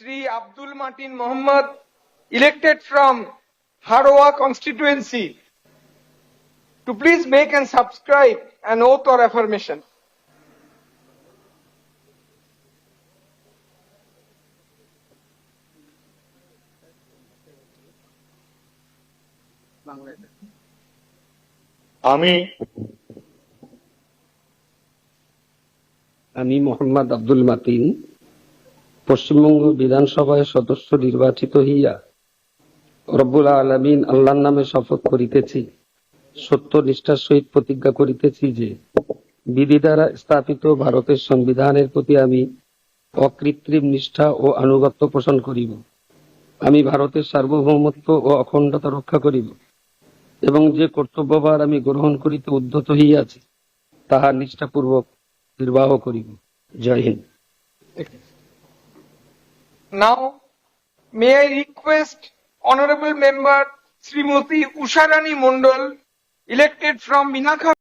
Shri Abdul Matin Mohammed, elected from Haroa constituency, to please make and subscribe an oath or affirmation. আমি মোহাম্মদ আব্দুল মাতিন পশ্চিমবঙ্গ বিধানসভায় সদস্য নির্বাচিত হইয়া রব্বুল আলামিন আল্লাহর নামে শপথ করিতেছি, সত্য নিষ্ঠার সহিত প্রতিজ্ঞা করিতেছি যে বিধি দ্বারা স্থাপিত ভারতের সংবিধানের প্রতি আমি অকৃত্রিম নিষ্ঠা ও আনুগত্য পোষণ করিব। আমি ভারতের সার্বভৌমত্ব ও অখণ্ডতা রক্ষা করিব এবং যে কর্তব্যভার আমি গ্রহণ করিতে উদ্যত হইয়াছি তাহা নিষ্ঠাপূর্বক নির্বাহ করিব। জয় Hind. Now, may I request Honorable Member Srimati Usharani Mondal, elected from Minakha